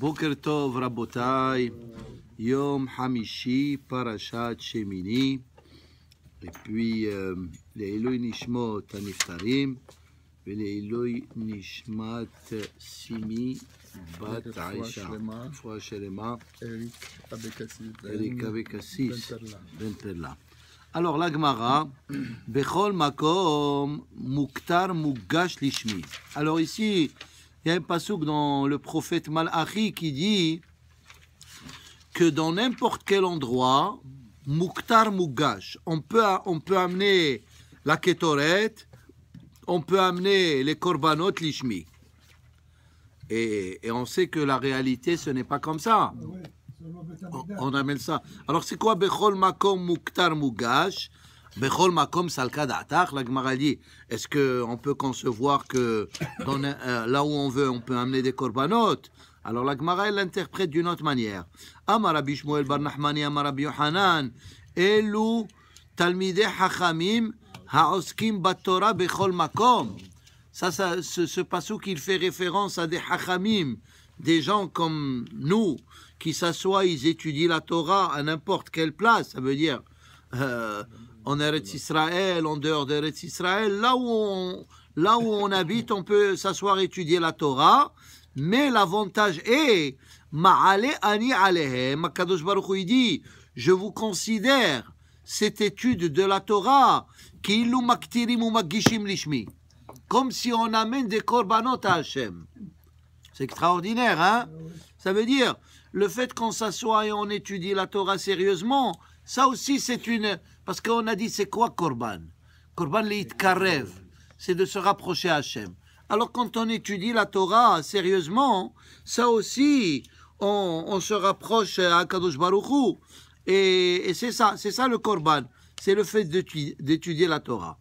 Boker Tov Rabotai, Yom Hamishi, Parashat Shemini, et puis les Eloi Nishmot Aniftarim, et les Eloi Nishmat Simi Bat Aisha, Foua Shelema, Eric Abekassis, Ben Perla. Alors la Gemara, Bechol Makom, Muktar Mugash Lishmi. Alors ici, il y a un passouk dans le prophète Malachi qui dit que dans n'importe quel endroit, Muktar Mugash, on peut amener la Ketoret, on peut amener les Korbanot Lishmi. Et on sait que la réalité, ce n'est pas comme ça. On amène ça. Alors c'est quoi Bechol Makom Muktar Mugash? Bechol Makom Salka Da'atar, la Gemara dit, est-ce qu'on peut concevoir que là où on veut, on peut amener des korbanot? Alors la Gemara, elle l'interprète d'une autre manière. Amar Rabbi Shmuel bar Nachmani, Amar Rabbi Yohanan, Elu Talmidei Hachamim Ha'oskim Batorah Bechol Makom. Ce passouk, il fait référence à des Hachamim, des gens comme nous, qui s'assoient, ils étudient la Torah à n'importe quelle place. Ça veut dire en Eretz Israël, en dehors d'Eretz Israël, là où on habite, on peut s'asseoir étudier la Torah, mais l'avantage est Ma'ale ani alehem, Kadosh Baruch Hu dit, je vous considère cette étude de la Torah kilu maktirim ou magishim lishmi, comme si on amène des korbanot à Hashem. C'est extraordinaire, hein? Ça veut dire, le fait qu'on s'assoit et on étudie la Torah sérieusement, ça aussi c'est une... Parce qu'on a dit, c'est quoi Korban? Korban leit karev, c'est de se rapprocher à Hashem. Alors quand on étudie la Torah sérieusement, ça aussi, on se rapproche à Kadosh Baruch Hu. Et c'est ça le Korban. C'est le fait d'étudier la Torah.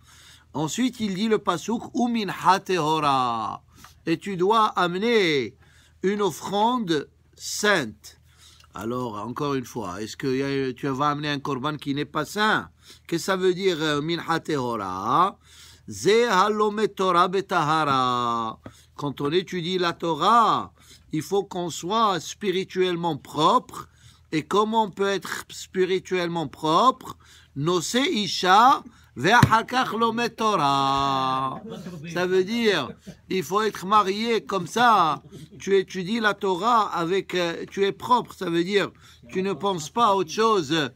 Ensuite, il dit le pasuk, Umin hatehora. Et tu dois amener une offrande sainte. Alors, encore une fois, est-ce que tu vas amener un korban qui n'est pas saint? Qu'est-ce que ça veut dire, min hatehora? Ze halome Torah betahara. Quand on étudie la Torah, il faut qu'on soit spirituellement propre. Et comment on peut être spirituellement propre? Nose isha ve'achakach lome Torah. Ça veut dire, il faut être marié comme ça. Tu étudies la Torah avec, tu es propre. Ça veut dire, tu ne penses pas à autre chose.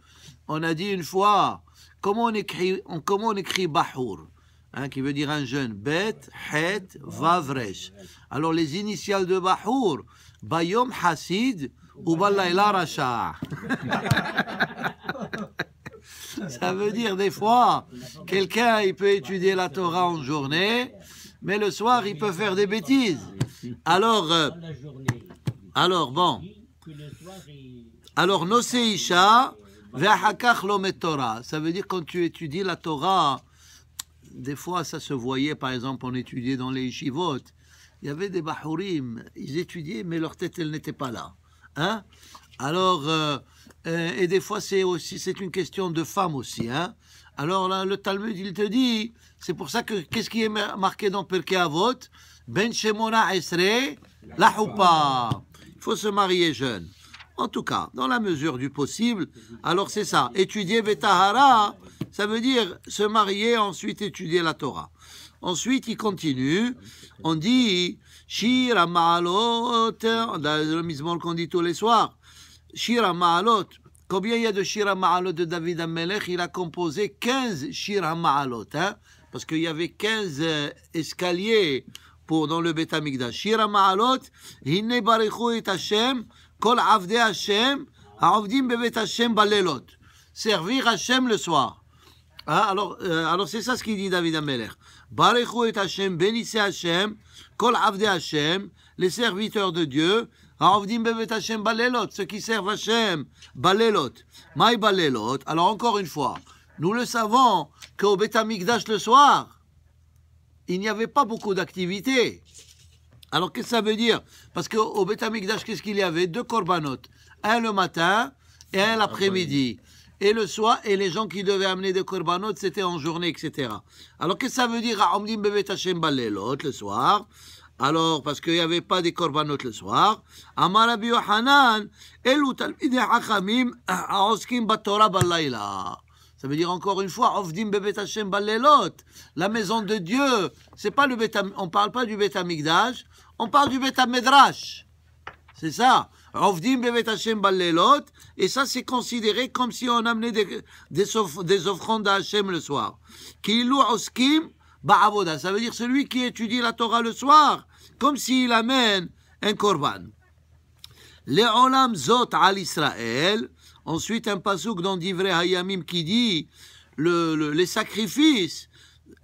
On a dit une fois, comment on écrit Bahour, hein, qui veut dire un jeune. Bet, Het, Vav, Resh. Alors les initiales de Bahour, Bayom Hasid ou Balayla Rasha. Ça veut dire des fois, quelqu'un il peut étudier la Torah en journée, mais le soir il peut faire des bêtises. Alors bon. Alors Nose Isha ve'achakach lomet Torah. Ça veut dire quand tu étudies la Torah, des fois ça se voyait, par exemple on étudiait dans les yeshivot, il y avait des bahurim, ils étudiaient mais leur tête elle n'était pas là. Hein? Alors et des fois c'est une question de femme aussi, hein. Alors là, le Talmud il te dit, c'est pour ça que qu'est-ce qui est marqué dans Pirkei Avot? Ben Shemona Esre la Houpa. Il faut se marier jeune. En tout cas, dans la mesure du possible. Alors c'est ça. Étudier Betahara, ça veut dire se marier, ensuite étudier la Torah. Ensuite, il continue. On dit Shir HaMa'alot, le Mizmor qu'on dit tous les soirs. Shir HaMa'alot. Combien il y a de Shir HaMa'alot de David HaMelech? Il a composé 15 Shir HaMa'alot, hein? Parce qu'il y avait 15 escaliers dans le Beth Amikdash. Shir HaMa'alot, Hinne Barichu et Hashem, Kol Avdei Hashem, Ha'avdim Bebet Hashem Balelot. Servir Hashem le soir. Hein? Alors c'est ça ce qu'il dit David HaMelech. Barichu et Hashem, bénissez Hashem, Kol Avdei Hashem, les serviteurs de Dieu, Ha'avdim Bebet Hashem Balelot, ceux qui servent Hashem, Balelot. Maï Balelot. Alors encore une fois, nous le savons qu'au Beth Amikdash le soir, il n'y avait pas beaucoup d'activités. Alors qu'est-ce que ça veut dire? Parce qu'au Beth Amikdash, qu'est-ce qu'il y avait? 2 korbanot. Un le matin et un l'après-midi. Et le soir, et les gens qui devaient amener des korbanot, c'était en journée, etc. Alors qu'est-ce que ça veut dire? Ha'avdim Bebet Hashem Balelot, le soir. Alors, parce qu'il n'y avait pas des korbanot le soir, Amar Rabbi Yochanan, Elu talmidei chachamim aoskim batorah balayla. Ça veut dire encore une fois, Ovdim bebet Hashem balelot, la maison de Dieu. C'est pas le on ne parle pas du Bet Hamikdash, on parle du Bet Hamedrash. C'est ça. Ovdim bebet Hashem balelot, et ça c'est considéré comme si on amenait des offrandes à Hashem le soir. Kilu oskim ba'avoda, ça veut dire celui qui étudie la Torah le soir, comme s'il amène un korban. Le'olam zot al Israël. Ensuite, un pasouk dans Divrei Hayamim qui dit les sacrifices,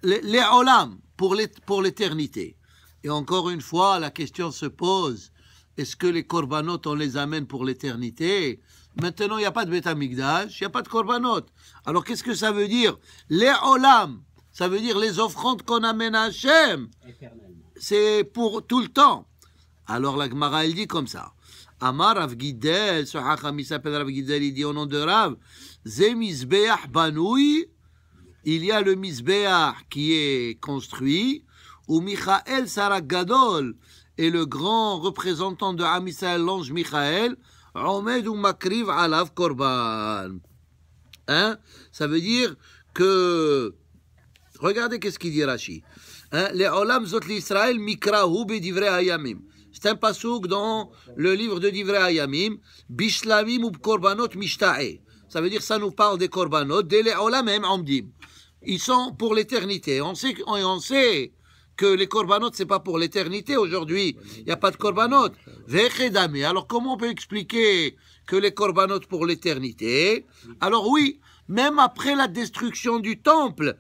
les olam, pour l'éternité. Et encore une fois, la question se pose, est-ce que les korbanot, on les amène pour l'éternité? Maintenant, il n'y a pas de Beth Amikdash, il n'y a pas de korbanot. Alors, qu'est-ce que ça veut dire? Les olam, ça veut dire les offrandes qu'on amène à Hachem. C'est pour tout le temps. Alors, la Gemara, elle dit comme ça. Amar Rav Gidel, ce Hacham il s'appelle Rav Gidel, il dit au nom de Rav, Ze Mizbeach Banoui, il y a le Mizbeach qui est construit, ou Michael Sarak Gadol, et le grand représentant de Am Yisraël, l'ange Michael, Omed ou Makriv Alav Korban. Hein? Ça veut dire que, regardez qu'est-ce qu'il dit Rashi. Hein? Les Olam Zot l'Israël Mikrahu Bedivrei Hayamim. C'est un pasouk dans le livre de Divrei Hayamim, Bishlamim ou Korbanot Mishta'e. Ça veut dire ça nous parle des Korbanot, des Le'olam Hem Amdim. Ils sont pour l'éternité. On sait que les Korbanot, c'est pas pour l'éternité aujourd'hui. Il n'y a pas de Korbanot. Vechedame. Alors comment on peut expliquer que les Korbanot pour l'éternité? Alors oui, même après la destruction du temple,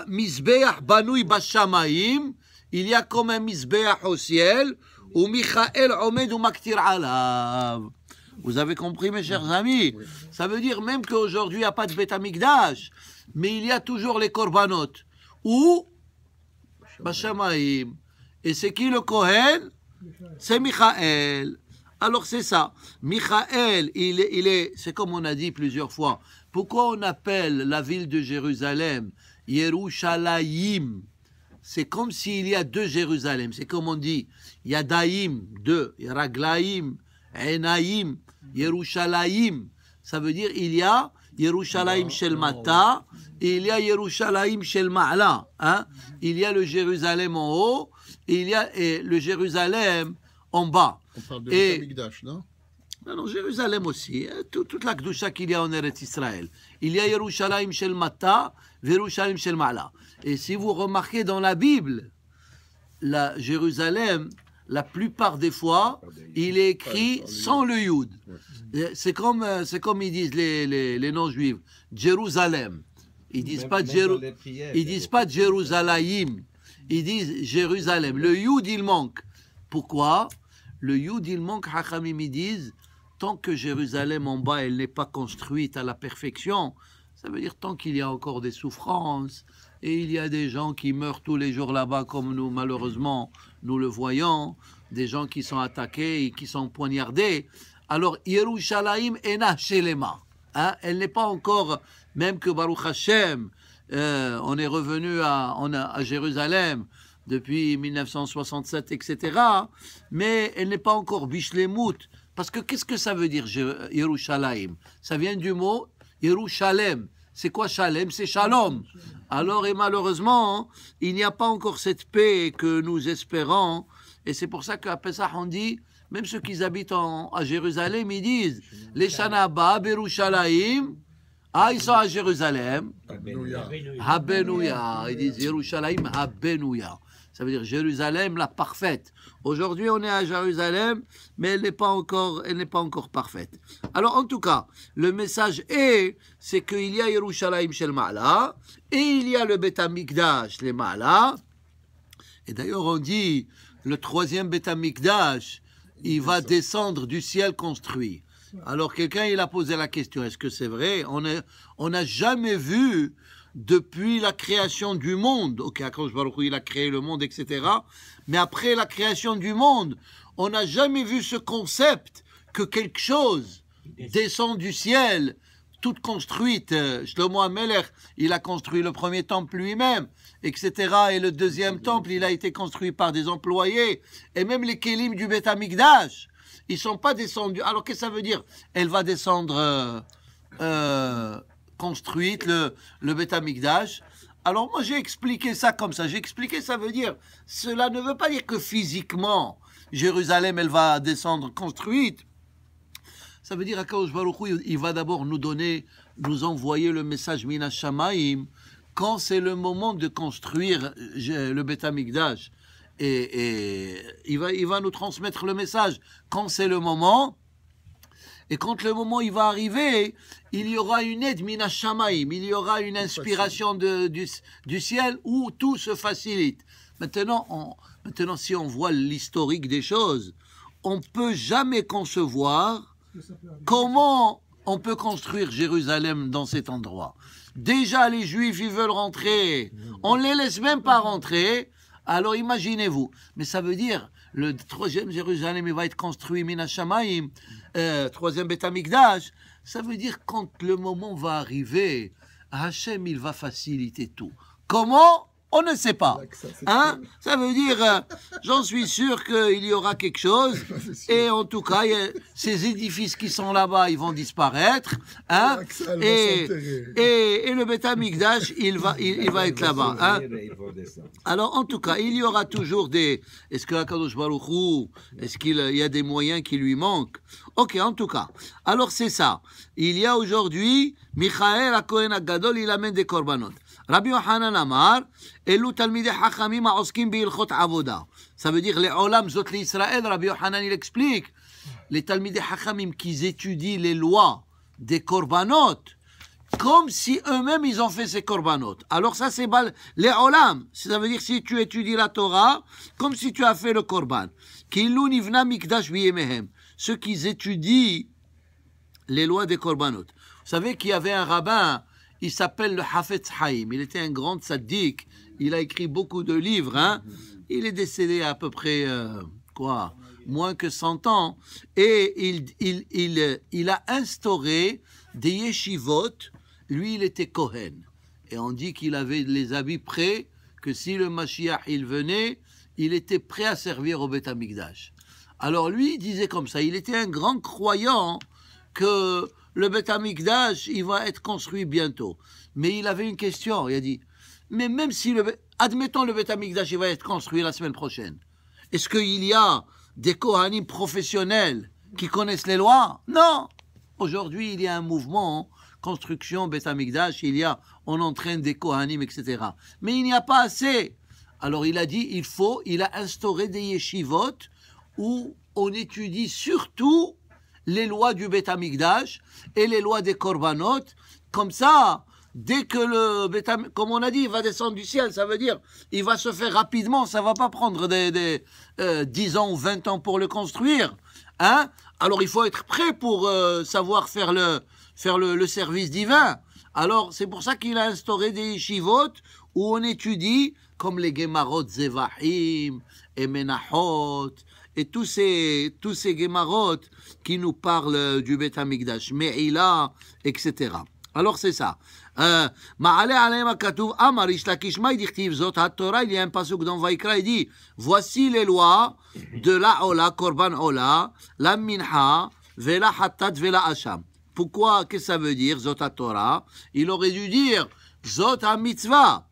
Mizbeach Banoui Bashamaim, il y a comme un Mizbeach au ciel, ou Michael Omed ou Maktir Alav. Vous avez compris, mes chers amis? Ça veut dire même qu'aujourd'hui, il n'y a pas de Beth Amikdash, mais il y a toujours les Korbanot. Ou Bashamaim. Et c'est qui le Kohen? C'est Michael. Alors c'est ça. Michael, c'est comme on a dit plusieurs fois. Pourquoi on appelle la ville de Jérusalem Yerushalayim? C'est comme s'il y a deux Jérusalem. C'est comme on dit, il y a Daïm, deux, il y a Raglaïm, Enaïm, Yerushalayim. Ça veut dire il y a Yerushalayim Shel Mata et il y a Yerushalayim Shel Ma'ala. Hein? Il y a le Jérusalem en haut et il y a le Jérusalem en bas. On parle de Beth Amikdash, non? Non, Jérusalem aussi. Toute la Kedusha qu'il y a en Eretz Israël. Il y a Yerushalayim Shel Mata, Yerushalayim Shel Ma'ala. Et si vous remarquez dans la Bible, la Jérusalem, la plupart des fois, il est écrit sans le Yud. C'est comme ils disent les non-juifs, Jérusalem. Ils disent pas Jérusalem. Ils disent Jérusalem. Le Yud, il manque. Pourquoi? Le Yud, il manque, Hachamim, ils disent, tant que Jérusalem en bas, elle n'est pas construite à la perfection, ça veut dire tant qu'il y a encore des souffrances, et il y a des gens qui meurent tous les jours là-bas, comme nous, malheureusement, nous le voyons, des gens qui sont attaqués et qui sont poignardés. Alors, Yerushalayim ena shelema. Elle n'est pas encore, même que Baruch Hashem, on est revenu à Jérusalem depuis 1967, etc. Mais elle n'est pas encore bishlemut. Parce que qu'est-ce que ça veut dire, Yerushalayim? Ça vient du mot Yerushalem. C'est quoi Shalem? C'est Shalom. Alors, et malheureusement, il n'y a pas encore cette paix que nous espérons. Et c'est pour ça qu'à Pesach, on dit, même ceux qui habitent à Jérusalem, ils disent, les Shanaba, Yerushalayim, ils sont à Jérusalem. Habenouya. Ils disent Yerushalayim, Habenouya. Ça veut dire Jérusalem, la parfaite. Aujourd'hui, on est à Jérusalem, mais elle n'est pas encore parfaite. Alors, en tout cas, le message c'est qu'il y a Yerushalayim Shel Ma'ala, et il y a le Bet Amikdash, les Ma'ala. Et d'ailleurs, on dit, le troisième Bet Amikdash, il va descendre du ciel construit. Alors, quelqu'un, il a posé la question, est-ce que c'est vrai? On n'a jamais vu depuis la création du monde, ok, Akadosh Baruch Hu, il a créé le monde, etc. Mais après la création du monde, on n'a jamais vu ce concept que quelque chose descend du ciel toute construite. Shlomo HaMelech, il a construit le premier temple lui-même, etc. Et le deuxième temple, il a été construit par des employés. Et même les kelim du Beth Amikdash, ils ne sont pas descendus. Alors, qu'est-ce que ça veut dire? Elle va descendre construite, le Beth Amikdash. Alors, moi, j'ai expliqué ça comme ça. J'ai expliqué, ça veut dire, cela ne veut pas dire que physiquement, Jérusalem, elle va descendre construite. Ça veut dire, Akadosh Baruch Hu, il va d'abord nous envoyer le message Mina Shamaim quand c'est le moment de construire le Beth Amikdash. Et il va nous transmettre le message quand c'est le moment. Et quand le moment il va arriver, il y aura une aide Mina Shamaim, il y aura une inspiration du ciel où tout se facilite. Maintenant, si on voit l'historique des choses, on ne peut jamais concevoir comment on peut construire Jérusalem dans cet endroit. Déjà, les Juifs, ils veulent rentrer. On ne les laisse même pas rentrer. Alors, imaginez-vous. Mais ça veut dire, le troisième Jérusalem, il va être construit, Mina Shamaim, troisième Beth Amikdash. Ça veut dire, quand le moment va arriver, Hachem, il va faciliter tout. Comment ? On ne sait pas. Hein? Ça veut dire, j'en suis sûr qu'il y aura quelque chose. Et en tout cas, ces édifices qui sont là-bas, ils vont disparaître. Hein? Et le Beth Amikdash, il va être là-bas. Hein? Alors, en tout cas, il y aura toujours des... Est-ce que Akadosh Baruch Hu, est-ce qu'il y a des moyens qui lui manquent? Ok, en tout cas. Alors, c'est ça. Il y a aujourd'hui, Michael HaKohen HaGadol, il amène des korbanot. Rabbi Yochanan Amar, Elu Talmidei Chachamim ha'oskim be'ilchot avoda. Ça veut dire les olam zot l'Israël. Rabbi Yochanan il explique les Talmidei Chachamim qui étudient les lois des korbanot comme si eux-mêmes ils ont fait ces korbanot. Alors ça c'est les olam. Ça veut dire si tu étudies la Torah comme si tu as fait le korban. Kilu nivna mikdash biyemehem. Ceux qui étudient les lois des korbanot. Vous savez qu'il y avait un rabbin. Il s'appelle le Hafetz Haïm. Il était un grand tzaddik. Il a écrit beaucoup de livres. Hein. Il est décédé à peu près, moins que 100 ans. Et il a instauré des yeshivot. Lui, il était Kohen. Et on dit qu'il avait les habits prêts, que si le Mashiach, il venait, il était prêt à servir au Beth Amikdash. Alors lui, il disait comme ça. Il était un grand croyant que... Le Beth Amikdash, il va être construit bientôt. Mais il avait une question. Il a dit, mais même si admettons le Beth Amikdash, il va être construit la semaine prochaine. Est-ce qu'il y a des Kohanim professionnels qui connaissent les lois? Non. Aujourd'hui, il y a un mouvement, construction Beth Amikdash, on entraîne des Kohanim, etc. Mais il n'y a pas assez. Alors il a dit, il a instauré des yeshivot où on étudie surtout les lois du Beth Amikdash et les lois des korbanot, comme ça, dès que le Beth Amikdash, comme on a dit, il va descendre du ciel, ça veut dire, il va se faire rapidement, ça va pas prendre 10 ans ou 20 ans pour le construire, hein? Alors il faut être prêt pour savoir faire le service divin. Alors c'est pour ça qu'il a instauré des yeshivot où on étudie, comme les Gemarot Zevahim et Menachot, et tous ces Gemarot qui nous parlent du Beth Amikdash, Me'ila, etc. Alors c'est ça. Ma'ale aleim hakatuv amar ish lakish mai dichtiv zot ha-Torah, il y a un pasuk dans Vaikra, il dit, voici les lois de la Ola, Korban Ola, la Minha, Vela Hatat, Vela Hasham. Pourquoi, qu'est-ce que ça veut dire, zot ha-Torah? Il aurait dû dire, zot ha-Mitzvah.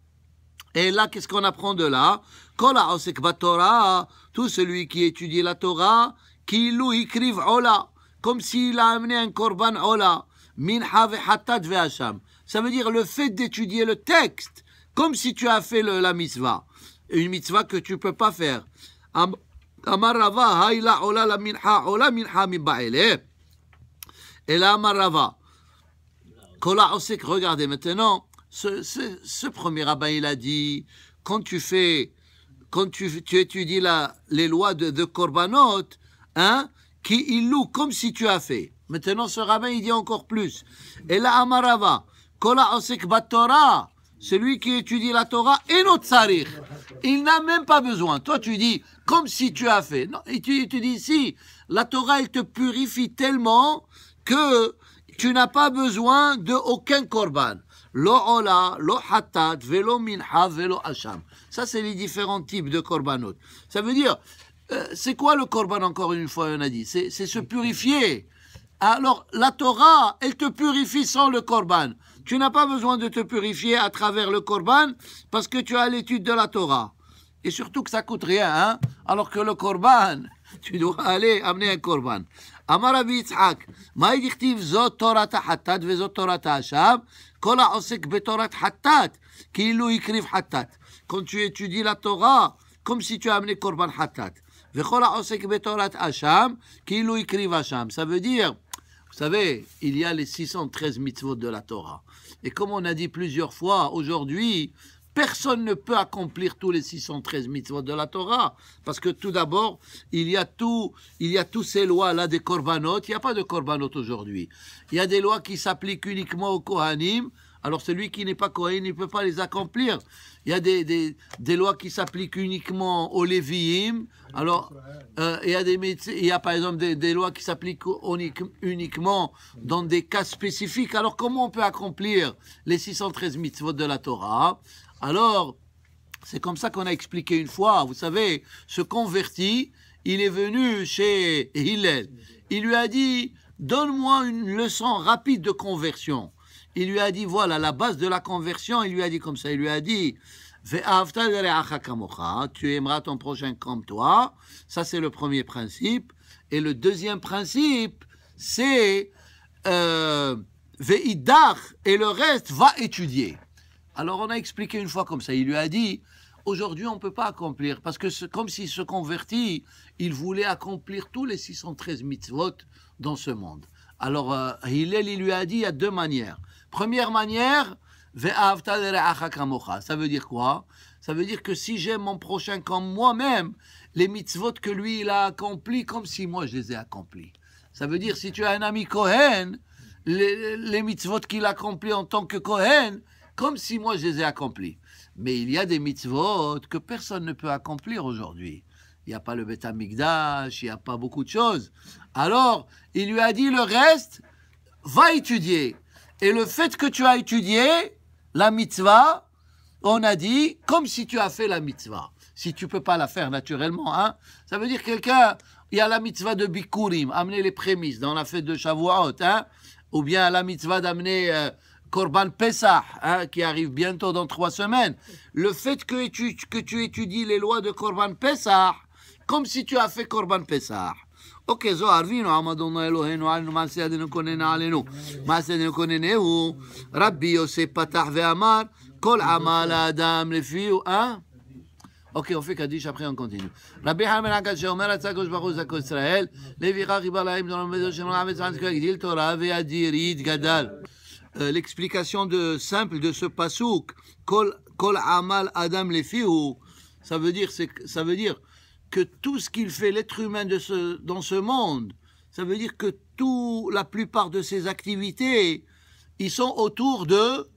Et là, qu'est-ce qu'on apprend de là? Kol ha'osek ba-Torah, tout celui qui étudie la Torah, Kilu ikriv Ola, comme s'il a amené un korban Ola, Minha ve'hatat ve'hasham. Ça veut dire le fait d'étudier le texte, comme si tu as fait la mitzvah. Une mitzvah que tu ne peux pas faire. Amar Rava, haïla Ola la minha mi ba'eleh. Et là, Amar Rava, Kola osek, regardez maintenant, ce premier rabbin, il a dit, quand tu étudies les lois de korbanot, hein, qui il loue comme si tu as fait. Maintenant, ce rabbin, il dit encore plus. Et là, Amarava, Kola osek bat Torah, celui qui étudie la Torah, et notre sarich. Il n'a même pas besoin. Toi, tu dis, comme si tu as fait. Non, et tu dis, si, la Torah, elle te purifie tellement que tu n'as pas besoin de aucun korban. Lo ola, lo hatat, velo mincha, velo hacham. Ça, c'est les différents types de korbanot. Ça veut dire, c'est quoi le korban, encore une fois, on a dit? C'est se purifier. Alors, la Torah, elle te purifie sans le korban. Tu n'as pas besoin de te purifier à travers le korban parce que tu as l'étude de la Torah. Et surtout que ça coûte rien, hein? Alors que le korban, tu dois aller amener un korban. Amar Rabbi Yitzhak, ma yidiktiv zot Torah hattat vezot Torah hacham, kol ha'osek betorat hattat, ki'ilu yikriv hattat. Quand tu étudies la Torah, comme si tu as amené korban hattat. Vechol ha'osek betorat hacham, ki'ilu yikriv hacham. Ça veut dire, vous savez, il y a les 613 mitzvot de la Torah. Et comme on a dit plusieurs fois, aujourd'hui, personne ne peut accomplir tous les 613 mitzvot de la Torah. Parce que tout d'abord, il y a tous ces lois-là des korbanot. Il n'y a pas de korbanot aujourd'hui. Il y a des lois qui s'appliquent uniquement aux Kohanim. Alors celui qui n'est pas Kohen, il ne peut pas les accomplir. Il y a des lois qui s'appliquent uniquement aux Lévi'im. Alors, il y a par exemple des lois qui s'appliquent uniquement dans des cas spécifiques. Alors comment on peut accomplir les 613 mitzvot de la Torah? Alors, c'est comme ça qu'on a expliqué une fois. Vous savez, ce converti, il est venu chez Hillel. Il lui a dit, donne-moi une leçon rapide de conversion. Il lui a dit, voilà, la base de la conversion, il lui a dit comme ça, il lui a dit, tu aimeras ton prochain comme toi. Ça, c'est le premier principe. Et le deuxième principe, c'est ve'idach, et le reste, va étudier. Alors, on a expliqué une fois comme ça. Il lui a dit, aujourd'hui, on ne peut pas accomplir, parce que comme s'il se convertit, il voulait accomplir tous les 613 mitzvot dans ce monde. Alors, Hillel, il lui a dit, il y a deux manières. Première manière, ça veut dire quoi? Ça veut dire que si j'aime mon prochain comme moi-même, les mitzvot que lui, il a accomplis, comme si moi, je les ai accomplis. Ça veut dire, si tu as un ami Kohen, les mitzvot qu'il accomplit en tant que Kohen, comme si moi, je les ai accomplis. Mais il y a des mitzvot que personne ne peut accomplir aujourd'hui. Il n'y a pas le Beth Amikdash, il n'y a pas beaucoup de choses. Alors, il lui a dit, le reste, va étudier. Et le fait que tu as étudié la mitzvah, on a dit, comme si tu as fait la mitzvah. Si tu ne peux pas la faire naturellement, hein. Ça veut dire quelqu'un, il y a la mitzvah de Bikurim, amener les prémices dans la fête de Shavuot, hein. Ou bien la mitzvah d'amener Korban Pesach, hein, qui arrive bientôt dans 3 semaines. Le fait que tu étudies les lois de Korban Pesach, comme si tu as fait Korban Pesach. Ok, Zohar, vino, Amadon Elohenu, alnu, Maaseh Yadenu konena alenu. Maaseh Yadenu konenehu, Rabbi Yosef patach ve'amar, kol amal adam lefiu, hein? Ok, on fait Kaddish, après on continue. Rabbi Hanan ben Akkad, sheomer Atzakosh Baruch Zakot Israël, levichach yibar lahem dans le mezo shemon hametz antzko yagdil Torah ve'adirit gadal. L'explication simple de ce pasouk, kol amal adam lefiu, ça veut dire que tout ce qu'il fait l'être humain dans ce monde, ça veut dire que la plupart de ses activités, ils sont autour de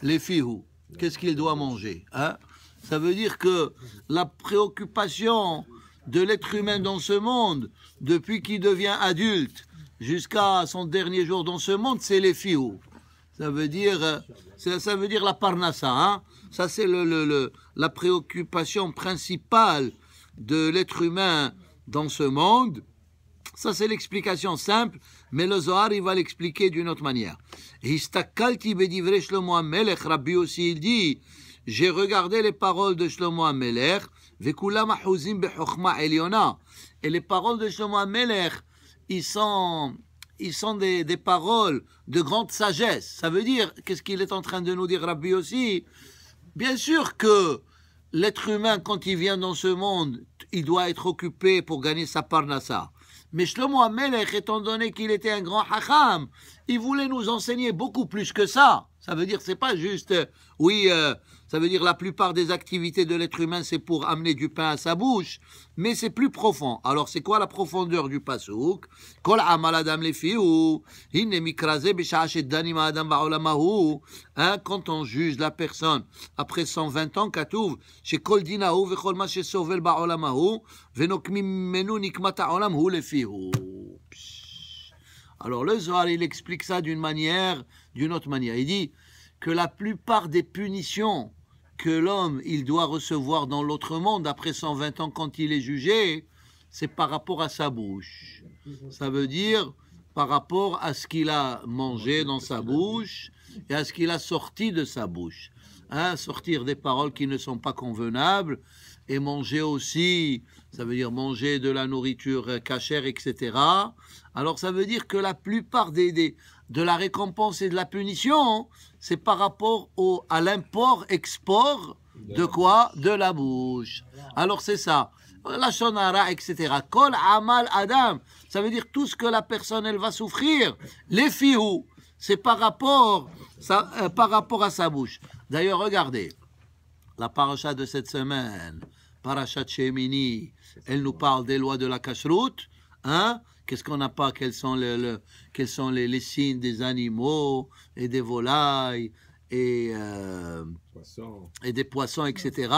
les fihou. Qu'est-ce qu'il doit manger, hein? Ça veut dire que la préoccupation de l'être humain dans ce monde, depuis qu'il devient adulte jusqu'à son dernier jour dans ce monde, c'est les fihou. Ça veut dire la parnassa, hein? Ça, c'est la préoccupation principale de l'être humain dans ce monde. Ça, c'est l'explication simple, mais le Zohar, il va l'expliquer d'une autre manière. Histakalti bedivre Shlomo HaMelech, Rabbi aussi, il dit, j'ai regardé les paroles de Shlomo HaMelech, vekulam ahuzim bechokma eliona. Et les paroles de Shlomo HaMelech, ils sont des paroles de grande sagesse. Ça veut dire, qu'est-ce qu'il est en train de nous dire, Rabbi aussi? Bien sûr que l'être humain, quand il vient dans ce monde, il doit être occupé pour gagner sa parnassa. Mais Shlomo HaMelech, étant donné qu'il était un grand hacham, il voulait nous enseigner beaucoup plus que ça. Ça veut dire, c'est pas juste, ça veut dire la plupart des activités de l'être humain, c'est pour amener du pain à sa bouche, mais c'est plus profond. Alors, c'est quoi la profondeur du pasouk? Kol amal adam lefihu, hinne mikraze b'sha'a shedanim ha'adam ba'olamahu. Quand on juge la personne après 120 ans, katuv, shekol dinahu vechol ma shesovel ba'olamahu, venokmim menu nikmat ha'olam hu lefihu. Alors le Zohar, il explique ça d'une autre manière. Il dit que la plupart des punitions que l'homme il doit recevoir dans l'autre monde après 120 ans quand il est jugé, c'est par rapport à sa bouche. Ça veut dire par rapport à ce qu'il a mangé dans sa bouche et à ce qu'il a sorti de sa bouche. Sortir des paroles qui ne sont pas convenables et manger aussi, ça veut dire manger de la nourriture cachère, etc. Alors ça veut dire que la plupart de la récompense et de la punition, c'est par rapport à l'import-export de quoi? De la bouche. Alors c'est ça. La shonara, etc. Kol amal adam, ça veut dire tout ce que la personne elle va souffrir. Les fihou, c'est par rapport à sa bouche. D'ailleurs, regardez, la paracha de cette semaine, parachat Shemini, elle nous parle des lois de la kashrut. Qu'est-ce qu'on n'a pas? Quels sont les signes des animaux et des volailles et des poissons, etc.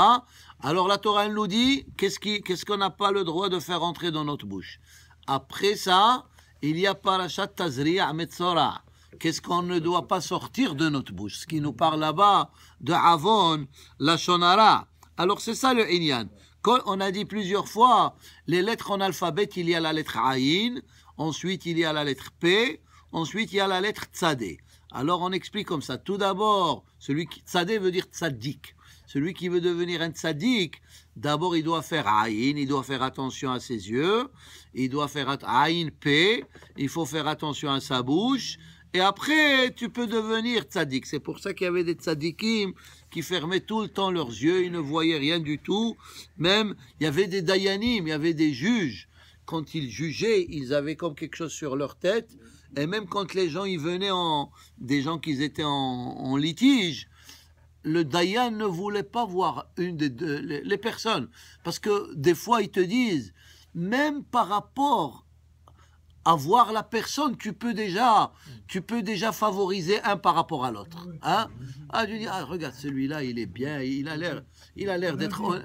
Alors la Torah elle nous dit qu'est-ce qu'on n'a pas le droit de faire entrer dans notre bouche. Après ça, il y a parachat Tazri'a Metzora. Qu'est-ce qu'on ne doit pas sortir de notre bouche? Ce qui nous parle là-bas de Avon, la Shonara. Alors c'est ça le Inyan. On a dit plusieurs fois, les lettres en alphabet, il y a la lettre Aïn, ensuite il y a la lettre P, ensuite il y a la lettre Tzadé. Alors on explique comme ça. Tout d'abord, Tzadé veut dire Tzadik. Celui qui veut devenir un Tzadik, d'abord il doit faire Aïn, il doit faire attention à ses yeux, il doit faire Aïn P, il faut faire attention à sa bouche, et après tu peux devenir Tzadik. C'est pour ça qu'il y avait des Tzadikim qui fermaient tout le temps leurs yeux, ils ne voyaient rien du tout. Même, il y avait des Dayanim, il y avait des juges. Quand ils jugeaient, ils avaient comme quelque chose sur leur tête. Et même quand les gens, ils venaient des gens qui étaient en litige, le Dayan ne voulait pas voir les personnes. Parce que des fois, ils te disent, même par rapport à voir la personne, tu peux déjà favoriser un par rapport à l'autre. Tu dis, regarde, celui-là, il est bien, il a l'air d'être...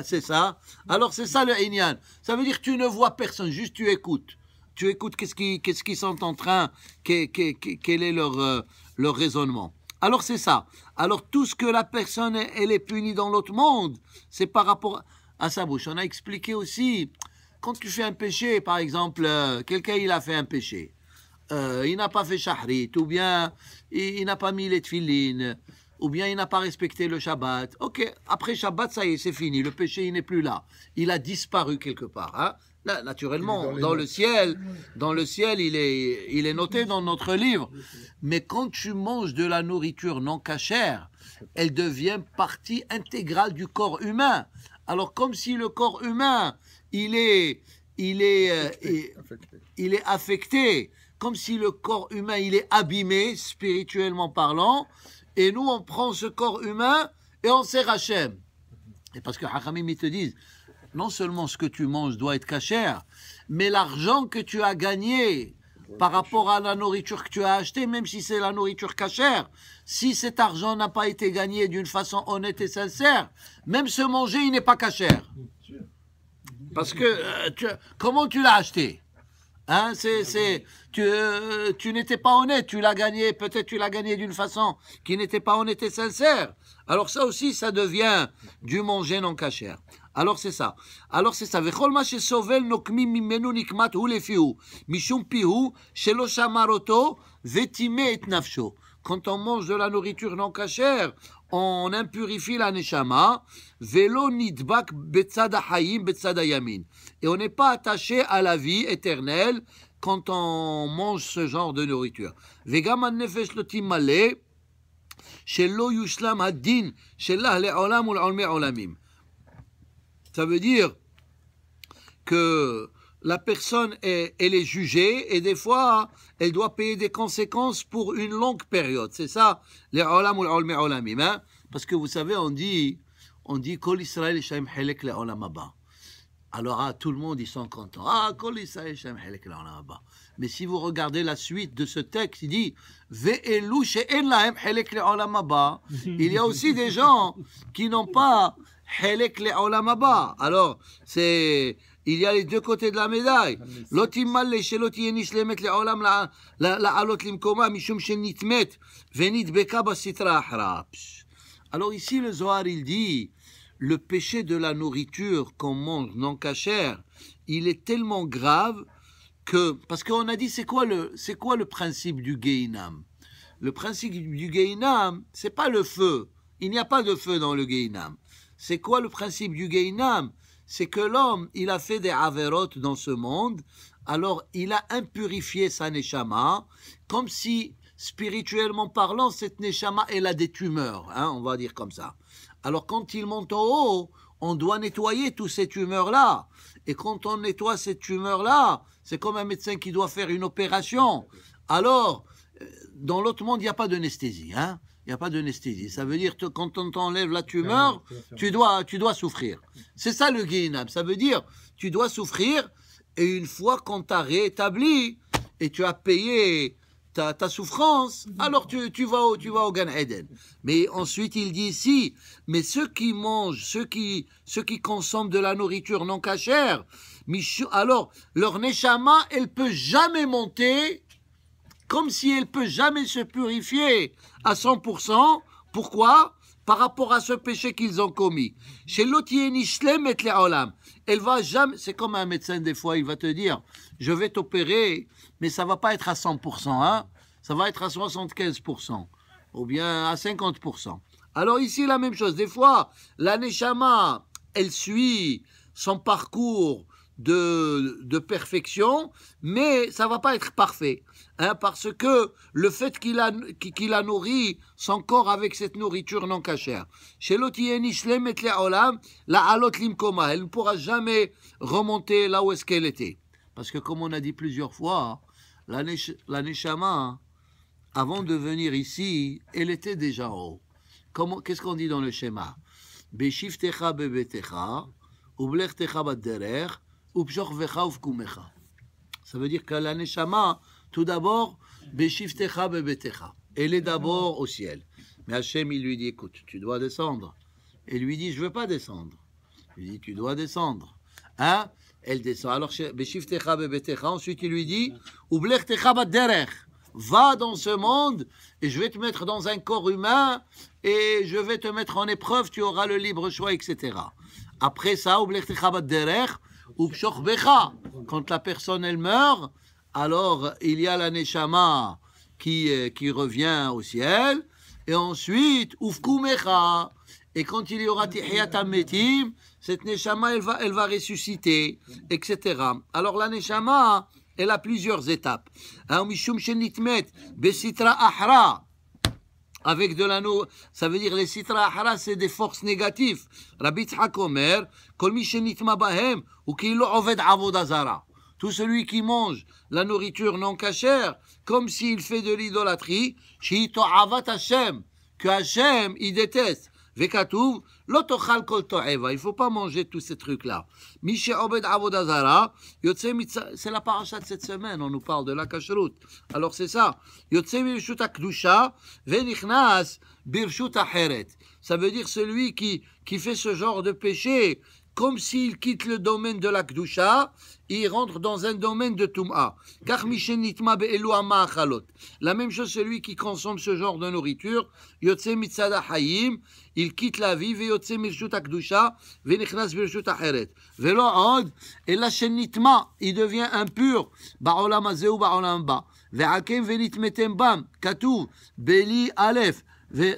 c'est ça. Alors, c'est ça le Inyan. Ça veut dire que tu ne vois personne, juste tu écoutes. Tu écoutes qu'est-ce qu'ils sont en train, quel est leur raisonnement. Alors, c'est ça. Alors, tout ce que la personne, elle est punie dans l'autre monde, c'est par rapport à sa bouche. On a expliqué aussi... Quand tu fais un péché, par exemple, quelqu'un il a fait un péché, il n'a pas fait shahrit, ou bien il n'a pas mis les tefillin, ou bien il n'a pas respecté le Shabbat. Ok, après Shabbat, ça y est, c'est fini, le péché il n'est plus là, il a disparu quelque part. Là, naturellement, dans le ciel, il est noté dans notre livre. Mais quand tu manges de la nourriture non cachère, elle devient partie intégrale du corps humain. Alors, comme si le corps humain il est affecté, comme si le corps humain il est abîmé spirituellement parlant, et nous on prend ce corps humain et on sert Hachem. Et parce que Hachamim ils te disent, non seulement ce que tu manges doit être cachère, mais l'argent que tu as gagné par rapport à la nourriture que tu as achetée, même si c'est la nourriture cachère, si cet argent n'a pas été gagné d'une façon honnête et sincère, même ce manger il n'est pas cachère. Parce que comment tu l'as acheté? Tu n'étais pas honnête, tu l'as gagné, peut-être tu l'as gagné d'une façon qui n'était pas honnête et sincère. Alors ça aussi, ça devient du manger non cachère. Alors c'est ça. Vechol ma shesovel nokmi mimenu nikmat hu lefihu, mishum pihu shelo shamar oto vetime et nafsho. Quand on mange de la nourriture non cachère, on impurifie la neshama, velo nidbak betzad hayim betzad yamin. Et on n'est pas attaché à la vie éternelle quand on mange ce genre de nourriture. Vegam an-nefesh lo timale, shelo yushlam ad-din shelah le'olam u'l'olmei olamim. Ça veut dire que la personne, elle est jugée et des fois, elle doit payer des conséquences pour une longue période. C'est ça, les olam ou l'olmei olamim. Parce que vous savez, on dit, Kol Israël Shem Helek le olam haba. Alors, tout le monde, ils sont contents. Kol Israël Shem Helek le olam haba. Mais si vous regardez la suite de ce texte, il dit, Ve'elu she'en lahem Helek le olam haba. Il y a aussi des gens qui n'ont pas Helek le olam haba. Alors, c'est il y a les deux côtés de la médaille. Lotimalle shelot yenislemet leolam la'alot limkoma mishum shenitmet venitbeka basitra ahra. Alors ici le Zohar il dit le péché de la nourriture qu'on mange non cachère, il est tellement grave que parce qu'on a dit c'est quoi le principe du Gehinam? Le principe du Gehinam, c'est pas le feu. Il n'y a pas de feu dans le Gehinam. C'est quoi le principe du Gehinam? C'est que l'homme, il a fait des averot dans ce monde, alors il a impurifié sa neshama, comme si, spirituellement parlant, cette neshama, elle a des tumeurs, hein, on va dire comme ça. Alors quand il monte en haut, on doit nettoyer toutes ces tumeurs-là. Et quand on nettoie ces tumeurs-là, c'est comme un médecin qui doit faire une opération. Alors, dans l'autre monde, il n'y a pas d'anesthésie, hein. Il n'y a pas d'anesthésie. Ça veut dire que quand on t'enlève la tumeur, tu dois souffrir. C'est ça le Gehinam. Ça veut dire tu dois souffrir et une fois qu'on t'a rétabli et tu as payé ta souffrance, alors tu vas au Gan Eden. Mais ensuite il dit ici, mais ceux qui mangent, ceux qui consomment de la nourriture non cachère, alors leur neshama, elle peut jamais monter comme si elle peut jamais se purifier à 100%. Pourquoi? Par rapport à ce péché qu'ils ont commis. Chez elle va jamais. C'est comme un médecin des fois, il va te dire, je vais t'opérer, mais ça va pas être à 100%, hein. Ça va être à 75%, ou bien à 50%. Alors ici la même chose. Des fois, la neshama, elle suit son parcours de perfection, mais ça va pas être parfait, hein, parce que le fait qu'il a nourri son corps avec cette nourriture non cachère, elle ne pourra jamais remonter là où est-ce qu'elle était, parce que comme on a dit plusieurs fois, la neshama, avant de venir ici, elle était déjà en haut. Qu'est-ce qu'on dit dans le schéma? Beshiftecha bebetecha, ublechtecha badderer, ça veut dire que la neshama, tout d'abord, beshiftecha bebetecha, elle est d'abord au ciel. Mais Hachem, il lui dit, écoute, tu dois descendre. Et lui dit, je ne veux pas descendre. Il lui dit, tu dois descendre. Hein? Elle descend. Alors, beshiftecha bebetecha, ensuite il lui dit, ublechtecha badderer, va dans ce monde et je vais te mettre dans un corps humain et je vais te mettre en épreuve, tu auras le libre choix, etc. Après ça, ublechtecha badderer, quand la personne elle meurt, alors il y a la neshama qui revient au ciel, et ensuite ufkumecha, et quand il y aura tihiyat hametim, cette neshama elle va ressusciter, etc. Alors la neshama elle a plusieurs étapes. Mishum shenitmet besitra ahra, avec de l'anneau, ça veut dire les sitra ahra, c'est des forces négatives. Rabbi Tzhak Omer, kol mi shenitma bahem, ou ki lo oved avoda zara. Tout celui qui mange la nourriture non cachère, comme s'il fait de l'idolâtrie, shito avat Hashem, que Hashem, il déteste. Vekatuv, lo tochal kol to'eva. Il ne faut pas manger tous ces trucs-là. Mishe obed avoda zara, c'est la paracha de cette semaine, on nous parle de la kashrut. Alors c'est ça. Yotse birshut akdusha, venichnas birshut acheret. Ça veut dire celui qui fait ce genre de péché, comme s'il quitte le domaine de la Kedusha, il rentre dans un domaine de Tum'a. Car mishenitma be'elu ha'ma'achalot. La même chose, celui qui consomme ce genre de nourriture, yotse mitzad ha'hayim, il quitte la vie, ve'yotse mirshut ha'kedusha, ve'nichnas birshut ha'cheret. Ve'lo od, et la shenitma, il devient impur, ba'olam hazeh ou ba'olam ba. Ve'akem ve'nitmetem bam, katuv, beli alef.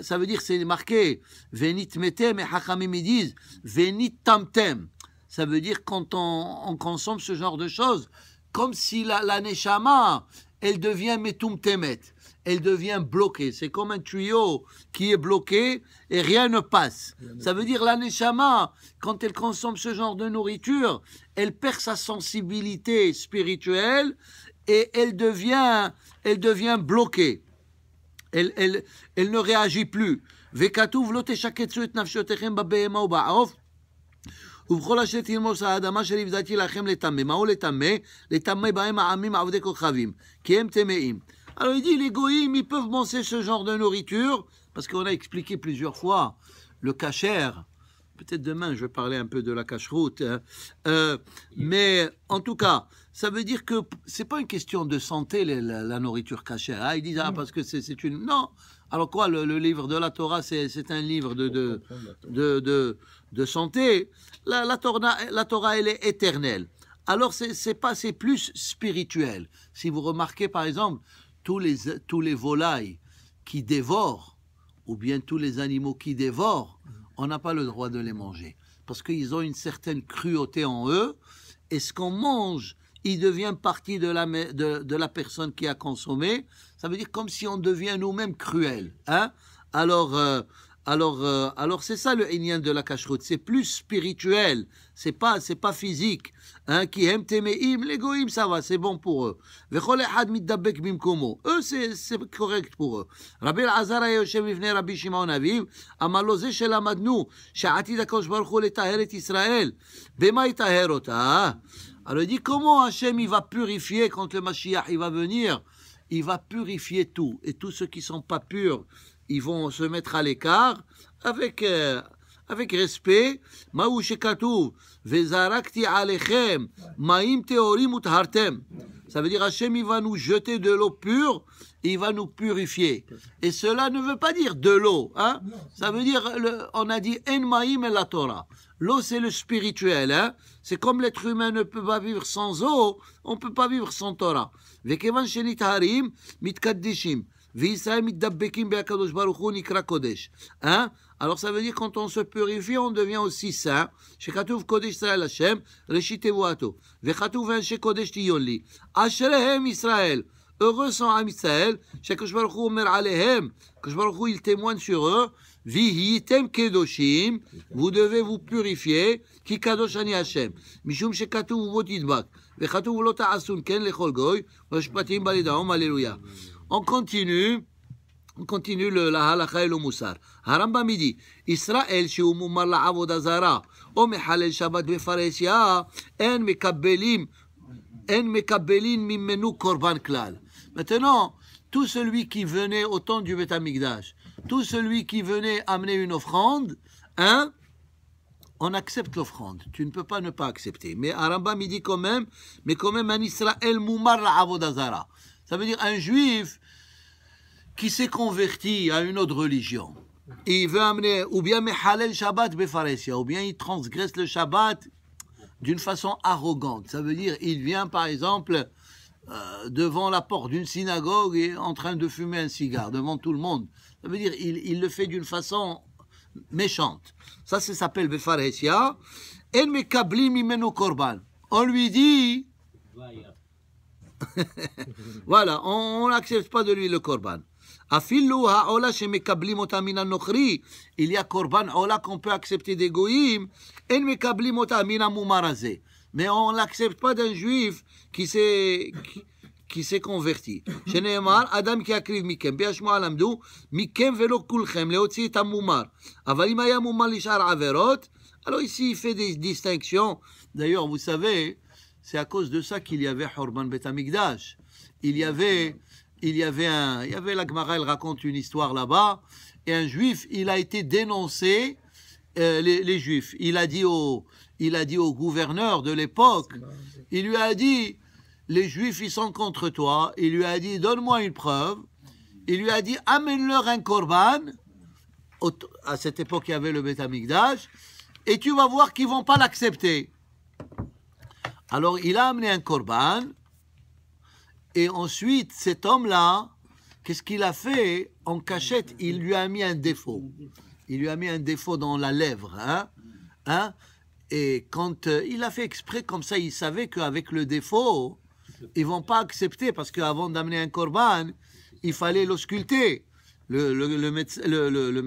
Ça veut dire, c'est marqué, venit metem, et hachamim ils disent, venit tamtem. Ça veut dire, quand on consomme ce genre de choses, comme si la neshama, elle devient metum temet, elle devient bloquée. C'est comme un tuyau qui est bloqué et rien ne passe. Ça veut dire, la neshama, quand elle consomme ce genre de nourriture, elle perd sa sensibilité spirituelle et elle devient bloquée. Elle ne réagit plus. וכתוב לא תשקצו את נפשותיכם בבהמה ובעוף ובכל אשר תרמוס האדמה אשר הבזתי לכם לטמא. מהו לטמא? לטמא בהם העמים עבדי כוכבים, כי הם טמאים. Alors il dit, les goïms, ils peuvent manger ce genre de nourriture, parce qu'on a expliqué plusieurs fois, le kasher, Peut-être demain, je vais parler un peu de la cacheroute. Hein. Mais en tout cas, ça veut dire que c'est pas une question de santé, la nourriture cachère. Hein. Ils disent, ah, parce que c'est une... Non. Alors quoi, le livre de la Torah, c'est un livre de santé. La Torah, elle est éternelle. Alors, c'est plus spirituel. Si vous remarquez, par exemple, tous les volailles qui dévorent, ou bien tous les animaux qui dévorent, on n'a pas le droit de les manger. Parce qu'ils ont une certaine cruauté en eux, et ce qu'on mange, il devient partie de la personne qui a consommé. Ça veut dire comme si on devient nous-mêmes cruels. Hein? Alors c'est ça le inyan de la cacheroute. C'est plus spirituel. C'est pas physique. Hein? Qui aiment temeim, les goïms, ça va, c'est bon pour eux. Vechol echad mitdabek bimkomo. Eux, c'est correct pour eux. Rabbi Elazar היה יושב לפני רבי שמעון אביו, אמר לו זה שלמדנו, שעתיד הקדוש ברוך הוא לטהר את ישראל. במה יטהר אותה? Alors il dit comment Hachem il va purifier quand le Mashiach il va venir, il va purifier tout et tous ceux qui sont pas purs, ils vont se mettre à l'écart avec respect. Maou shekatuv vezarakti alechem maim teorim uthartem. Ça veut dire Hachem il va nous jeter de l'eau pure, il va nous purifier. Et cela ne veut pas dire de l'eau, hein? Ça veut dire on a dit en maim et la Torah. L'eau, c'est le spirituel. Hein? C'est comme l'être humain ne peut pas vivre sans eau, on ne peut pas vivre sans Torah. וכיוון שנטהרים, מתקדשים. וישראל מתדבקים בהקדוש ברוך הוא נקרא קודש. Hein? Alors ça veut dire quand on se purifie, on devient aussi saint. שכתוב קודש ישראל השם, ראשית תבואתו. וכתוב אנשי קודש תהיון לי. אשריהם ישראל. Heureux sont Am Israël, שהקדוש ברוך הוא אומר עליהם, הקדוש ברוך הוא il témoigne sur eux, Vihitem kedoshim, vous devez vous purifier, ki kadosh ani Hashem, mishum shekatuv vot yidbak, vechatuv lo ta'asun ken lechol goy, vashpatim balidaom, alléluia. On continue la halakha et le moussar. Harambam dit, Israël שהוא מומר לעבודה זרה, או מחלל שבת בפרהסיה, אין מקבלים ממנו קורבן כלל. Maintenant, tout celui qui venait au temps du Beth Amikdash, tout celui qui venait amener une offrande, hein, on accepte l'offrande. Tu ne peux pas ne pas accepter. Mais Arambam il dit quand même un Israël moumar la'avodah zara. Ça veut dire un juif qui s'est converti à une autre religion. Et il veut amener, ou bien mehalel Shabbat befaresia, ou bien il transgresse le Shabbat d'une façon arrogante. Ça veut dire, il vient par exemple devant la porte d'une synagogue et en train de fumer un cigare devant tout le monde. Ça veut dire, il le fait d'une façon méchante. Ça s'appelle befaresia. En mekablim mimenu korban. On lui dit, voilà, on n'accepte pas de lui le korban. Afillu ha'ola shemekablim ota min an-nochri. Il y a korban ola qu'on peut accepter des goïms. En mekablim ota min ha-mumar hazeh. Mais on ne l'accepte pas d'un juif qui s'est converti. Sheneemar, Adam qui akriv mikem, be'ashmoa lamdu, mikem velo kulchem, leotzi et ha-mumar. Aval im haya mumar lishar averot. Alors ici, il fait des distinctions. D'ailleurs, vous savez, c'est à cause de ça qu'il y avait Horban Bet Amikdash. Il y avait la Gemara, elle raconte une histoire là-bas, et un juif, il a été dénoncé, les juifs. Il a dit au gouverneur de l'époque, il lui a dit, les juifs, ils sont contre toi. Il lui a dit, donne-moi une preuve. Il lui a dit, amène-leur un korban. À cette époque, il y avait le Beth Amikdash, et tu vas voir qu'ils ne vont pas l'accepter. Alors, il a amené un korban, et ensuite, cet homme-là, qu'est-ce qu'il a fait? En cachette, il lui a mis un défaut. Il lui a mis un défaut dans la lèvre. Hein? Et quand il a fait exprès comme ça, il savait qu'avec le défaut, ils ne vont pas accepter, parce qu'avant d'amener un korban, il fallait l'ausculter. Le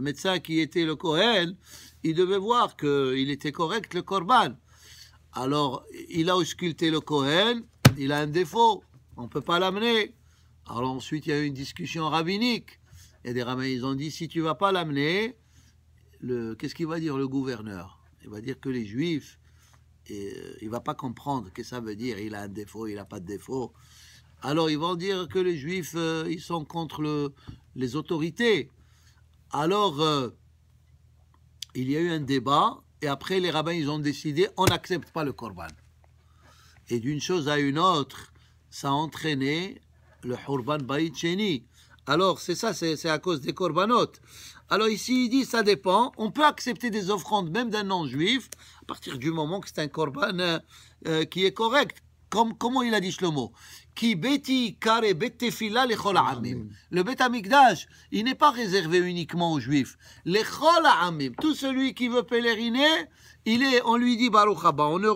médecin qui était le Kohen, il devait voir qu'il était correct, le korban. Alors, il a ausculté le Kohen, il a un défaut. On ne peut pas l'amener. Alors ensuite, il y a eu une discussion rabbinique. Et des rabbins, ils ont dit, si tu ne vas pas l'amener, qu'est-ce qu'il va dire le gouverneur? Il va dire que les juifs, il ne va pas comprendre ce que ça veut dire. Il a un défaut, il n'a pas de défaut. Alors ils vont dire que les juifs, ils sont contre les autorités. Alors, il y a eu un débat, et après les rabbins ils ont décidé, on n'accepte pas le korban. Et d'une chose à une autre, ça a entraîné le Hurban Bayit Sheni. Alors, c'est ça, c'est à cause des korbanot. Alors ici, il dit, ça dépend. On peut accepter des offrandes, même d'un non-juif, à partir du moment que c'est un korban qui est correct. Comment il a dit Shlomo? Ki beti kare bet tefila lechol ha'amim. Le Bet Amikdash, il n'est pas réservé uniquement aux juifs. Lechol ha'amim. Tout celui qui veut pèleriner, on lui dit Baruch haba. On ne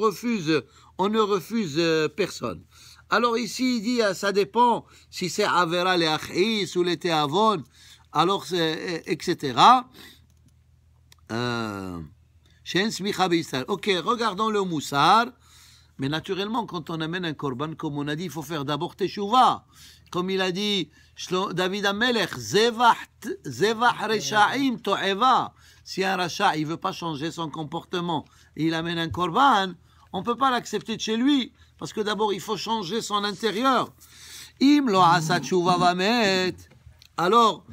refuse personne. Alors ici, il dit, ça dépend si c'est Avera les Achis ou les Teavon, alors etc. Ok, regardons le Moussar. Mais naturellement, quand on amène un korban, comme on a dit, il faut faire d'abord Teshuvah. Comme il a dit David Amelech, Zevach Resha'im To'eva. Si un Racha, il ne veut pas changer son comportement et il amène un korban, on ne peut pas l'accepter de chez lui. Parce que d'abord, il faut changer son intérieur. Im lo asa teshuva vamet. Alors,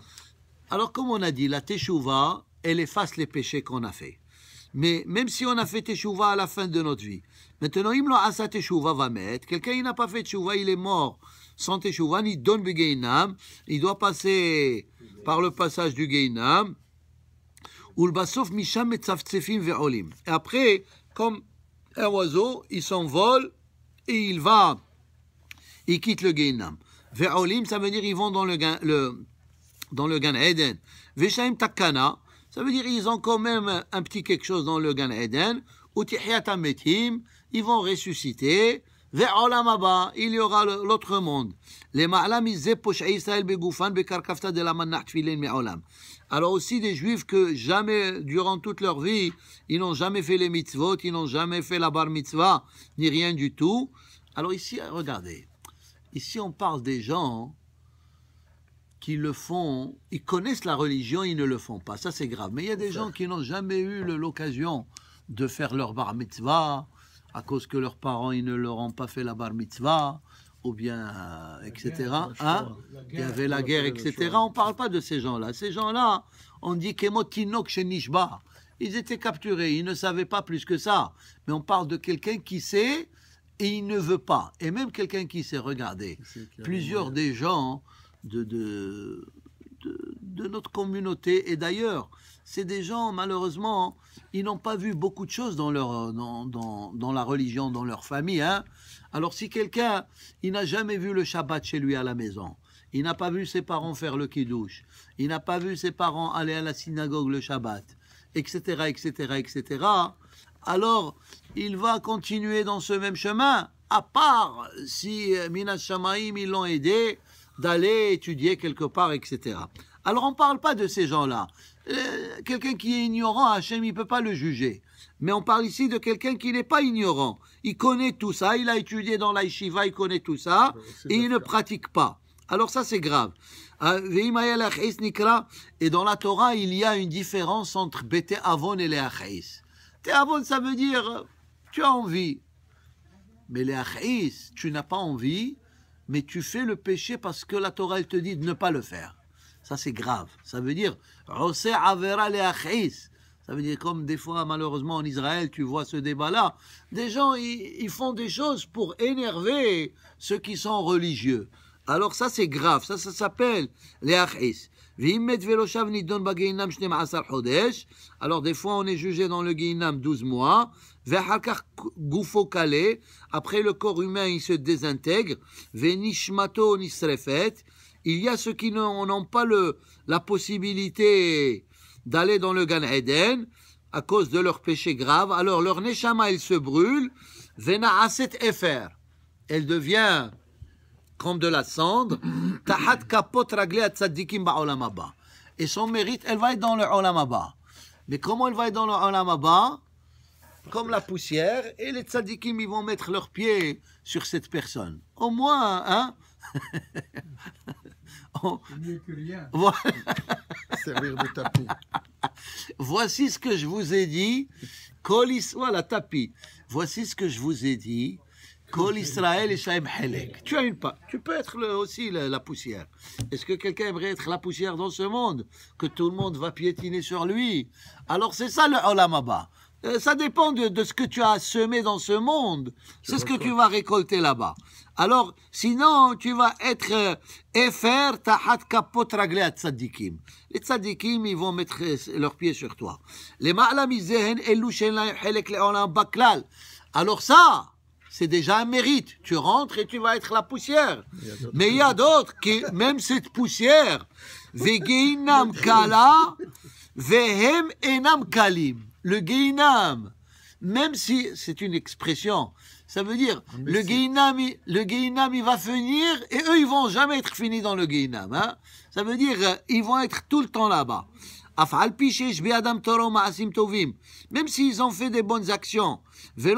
comme on a dit, la teshuva, elle efface les péchés qu'on a fait. Mais même si on a fait teshuva à la fin de notre vie, maintenant, im lo asa teshuva vamet. Quelqu'un, il n'a pas fait teshuva, il est mort sans teshuva, ni don begeinam. Il doit passer par le passage du geinam. Ul basof misham metzaftzefim ve'olim. Et après, comme un oiseau, il s'envole. Et il quitte le Gehinam. Ve'olim, ça veut dire ils vont dans le Gan Eden. Ve'shaim takana, ça veut dire ils ont quand même un petit quelque chose dans le Gan Eden. Utihyat ametim, ils vont ressusciter. Ve'olam haba, il y aura l'autre monde. Les ma'alam izze posh'ei Israël begufan bekarkafta de la manach tfilin me'olam. Alors aussi des juifs que jamais, durant toute leur vie, ils n'ont jamais fait les mitzvot, ils n'ont jamais fait la bar mitzvah, ni rien du tout. Alors ici, regardez, ici on parle des gens qui le font, ils connaissent la religion, ils ne le font pas, ça c'est grave. Mais il y a des gens qui n'ont jamais eu l'occasion de faire leur bar mitzvah, à cause que leurs parents, ils ne leur ont pas fait la bar mitzvah, ou bien, etc. Il y avait la guerre, etc. On ne parle pas de ces gens-là. Ces gens-là, on dit qu'Emotinok chez Nishba. Ils étaient capturés, ils ne savaient pas plus que ça. Mais on parle de quelqu'un qui sait et il ne veut pas. Et même quelqu'un qui sait, regardez, plusieurs des gens de notre communauté, et d'ailleurs, c'est des gens, malheureusement, ils n'ont pas vu beaucoup de choses dans la religion, dans leur famille, hein. Alors si quelqu'un, il n'a jamais vu le Shabbat chez lui à la maison, il n'a pas vu ses parents faire le kiddush, il n'a pas vu ses parents aller à la synagogue le Shabbat, etc., etc., etc., alors il va continuer dans ce même chemin, à part si Minas Shamaim, ils l'ont aidé d'aller étudier quelque part, etc. Alors on ne parle pas de ces gens-là. Quelqu'un qui est ignorant, Hachem, il ne peut pas le juger. Mais on parle ici de quelqu'un qui n'est pas ignorant. Il connaît tout ça, il a étudié dans la yeshiva, il connaît tout ça, et il ne pratique pas. Alors ça, c'est grave. Et dans la Torah, il y a une différence entre Bete Avon et les Achis. Bete Avon, ça veut dire, tu as envie. Mais les Achis, tu n'as pas envie, mais tu fais le péché parce que la Torah, elle te dit de ne pas le faire. Ça, c'est grave. Ça veut dire, Ose Avera les Achis. Ça veut dire, comme des fois, malheureusement, en Israël, tu vois ce débat-là, des gens, ils font des choses pour énerver ceux qui sont religieux. Alors ça, c'est grave. Ça s'appelle les achis. Alors des fois, on est jugé dans le Gehinam 12 mois. Après, le corps humain, il se désintègre. Il y a ceux qui n'ont pas la possibilité d'aller dans le Gan Eden à cause de leur péché grave. Alors leur neshama, elle se brûle. Vena'aset efer. Elle devient comme de la cendre. Tahat kapot raglé tzadikim ba'olam haba. Et son mérite, elle va être dans le olam haba. Mais comment elle va être dans le olam haba? Comme la poussière. Et les tzadikim, ils vont mettre leurs pieds sur cette personne. Au moins, hein? Mieux que rien. Servir de tapis. Voici ce que je vous ai dit. Voilà, tapis. Voici ce que je vous ai dit, Kol Israël et Shaim Helek. Tu as une part. Tu peux être aussi la poussière. Est-ce que quelqu'un aimerait être la poussière dans ce monde? Que tout le monde va piétiner sur lui? Alors c'est ça le Olam Haba. Ça dépend de ce que tu as semé dans ce monde. C'est ce que tu vas récolter là-bas. Alors, sinon, tu vas être Efer Tahat Kapot Raglei Tzadikim. Les Tzadikim, ils vont mettre leurs pieds sur toi. Les Ma'ala Mizehen Elu Shen Lahem Helek Le'olam Baklal. Alors ça, c'est déjà un mérite. Tu rentres et tu vas être la poussière. Mais il y a d'autres qui, même cette poussière, Vegeinam Kala, Vehem Enam Kalim. Le Geinam, même si c'est une expression, ça veut dire le Geinam, il va finir et eux, ils vont jamais être finis dans le Geinam. Hein? Ça veut dire ils vont être tout le temps là-bas. Même s'ils ont fait des bonnes actions, et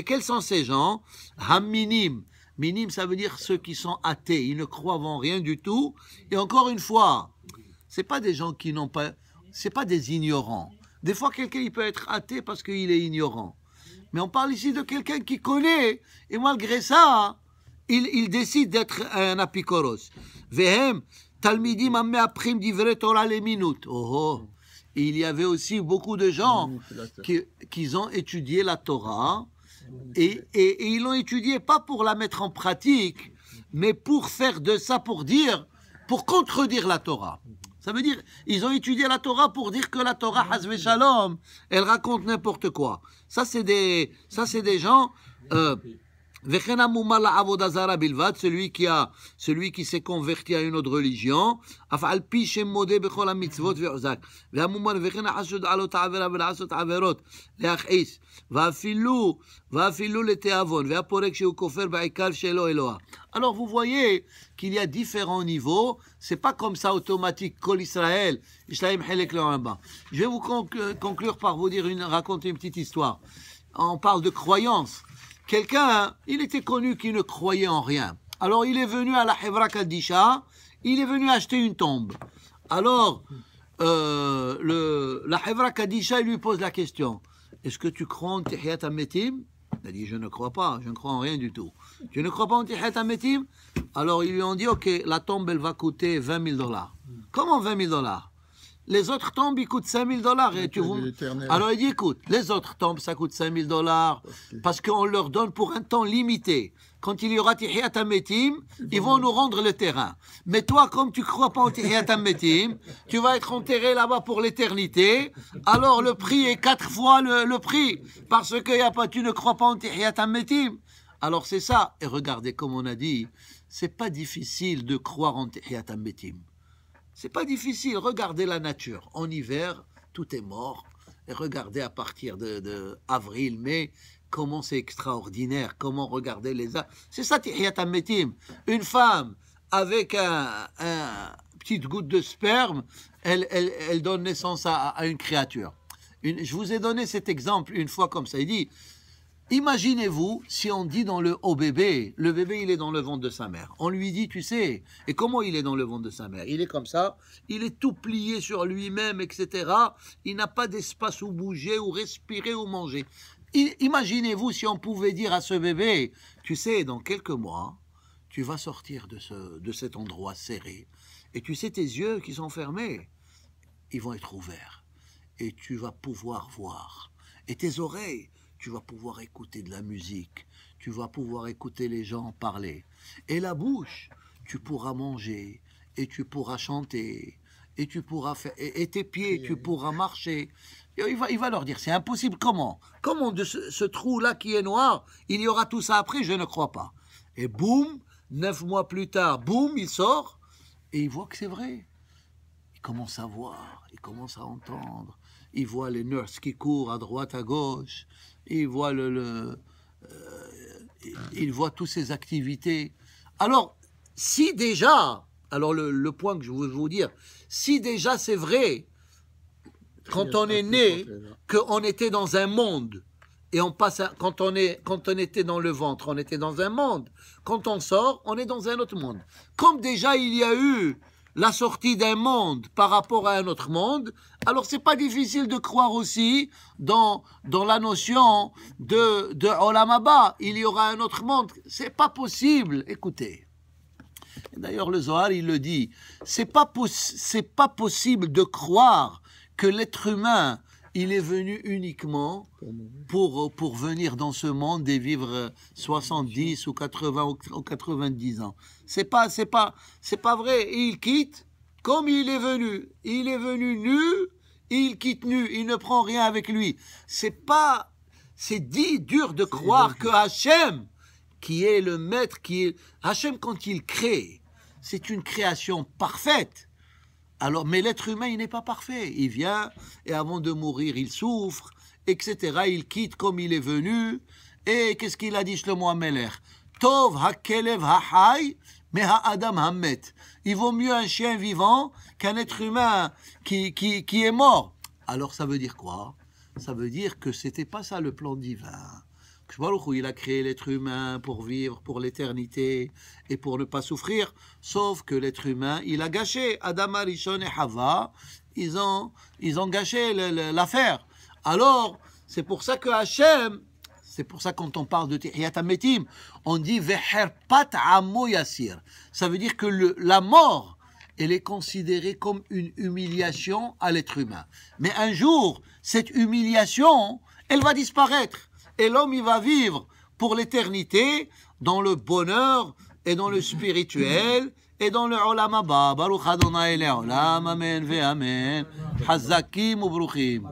quels sont ces gens? Haminim. Minim, ça veut dire ceux qui sont athées, ils ne croient en rien du tout. Et encore une fois, c'est pas des gens qui n'ont pas, c'est pas des ignorants. Des fois, quelqu'un il peut être athée parce qu'il est ignorant. Mais on parle ici de quelqu'un qui connaît et malgré ça, il décide d'être un apikoros. Vehem talmidim ameaprim divrei Torah les minutes. Oh, il y avait aussi beaucoup de gens qui ont étudié la Torah et ils l'ont étudié pas pour la mettre en pratique, mais pour faire de ça, pour contredire la Torah. Ça veut dire, ils ont étudié la Torah pour dire que la Torah, Hazve Shalom, elle raconte n'importe quoi. Ça, c'est des gens, celui qui s'est converti à une autre religion, alors vous voyez qu'il y a différents niveaux, c'est pas comme ça automatique, Kol Israël, je vais vous conclure par vous raconter une petite histoire. On parle de croyance. Quelqu'un, il était connu qui ne croyait en rien. Alors il est venu à la Hevra Kadisha, il est venu acheter une tombe. Alors la Hevra Kadisha, il lui pose la question, est-ce que tu crois en Tihiyat HaMetim? Il a dit, je ne crois pas, je ne crois en rien du tout. Tu ne crois pas en Tihiyat HaMetim? Alors ils lui ont dit, ok, la tombe elle va coûter $20,000. Comment $20,000? Les autres tombes, ils coûtent $5,000. Alors il dit, écoute, les autres tombes, ça coûte $5,000 parce qu'on leur donne pour un temps limité. Quand il y aura Tihiyat HaMetim, ils vont nous rendre le terrain. Mais toi, comme tu ne crois pas au Tihiyat HaMetim, tu vas être enterré là-bas pour l'éternité. Alors le prix est 4 fois le prix parce que tu ne crois pas au Tihiyat HaMetim. Alors c'est ça. Et regardez, comme on a dit, c'est pas difficile de croire en Tihiyat HaMetim. C'est pas difficile. Regardez la nature. En hiver, tout est mort. Et regardez à partir de avril, mai, comment c'est extraordinaire. Comment regarder les arbres. C'est ça, Tihiyat HaMetim. Une femme avec un petite goutte de sperme, elle donne naissance à une créature. Je vous ai donné cet exemple une fois comme ça. Il dit, imaginez-vous si on dit au bébé, le bébé il est dans le ventre de sa mère. On lui dit, tu sais, et comment il est dans le ventre de sa mère? Il est comme ça, il est tout plié sur lui-même, etc. Il n'a pas d'espace où bouger, où respirer, où manger. Imaginez-vous si on pouvait dire à ce bébé, tu sais, dans quelques mois, tu vas sortir de cet endroit serré. Et tu sais, tes yeux qui sont fermés, ils vont être ouverts. Et tu vas pouvoir voir. Et tes oreilles, tu vas pouvoir écouter de la musique, tu vas pouvoir écouter les gens parler. Et la bouche, tu pourras manger, et tu pourras chanter, et tu pourras faire, et tes pieds, tu pourras marcher. Et il va leur dire, c'est impossible, comment de ce trou-là qui est noir, il y aura tout ça après? Je ne crois pas. Et boum, 9 mois plus tard, boum, il sort, et il voit que c'est vrai. Il commence à voir, il commence à entendre, il voit les nurses qui courent à droite, à gauche, il voit il voit toutes ces activités. Alors, si déjà, alors le point que je veux vous dire, si déjà c'est vrai, quand on est né, qu'on était dans un monde, et on passe, quand on était dans le ventre, on était dans un monde. Quand on sort, on est dans un autre monde. Comme déjà il y a eu la sortie d'un monde par rapport à un autre monde, alors c'est pas difficile de croire aussi dans la notion de Olam Haba. Il y aura un autre monde. C'est pas possible. Écoutez. D'ailleurs, le Zohar, il le dit. C'est pas possible de croire que l'être humain, il est venu uniquement pour venir dans ce monde et vivre 70 ou 80 ou 90 ans. C'est pas vrai. Il quitte comme il est venu. Il est venu nu, il quitte nu. Il ne prend rien avec lui. C'est dur de croire que Hachem, qui est le maître, Hachem, quand il crée, c'est une création parfaite. Alors, mais l'être humain, il n'est pas parfait. Il vient, et avant de mourir, il souffre, etc. Il quitte comme il est venu. Et qu'est-ce qu'il a dit, Shlomo HaMelech? Tov ha'kelev ha'chai, mais ha'adam ha'met. Il vaut mieux un chien vivant qu'un être humain qui est mort. Alors, ça veut dire quoi? Ça veut dire que c'était pas ça le plan divin. Il a créé l'être humain pour vivre pour l'éternité et pour ne pas souffrir, sauf que l'être humain, il a gâché. Adam Arishon et Hava, ils ont gâché l'affaire. Alors, c'est pour ça que Hachem, c'est pour ça quand on parle de Tehiyat HaMetim, on dit Veherpat Amo Yassir. Ça veut dire que la mort, elle est considérée comme une humiliation à l'être humain. Mais un jour, cette humiliation, elle va disparaître. Et l'homme, il va vivre pour l'éternité dans le bonheur et dans le spirituel et dans le Olam Haba. Baruch Adonai Le'olam, Amen ve Amen. Hazakim ou Bruchim.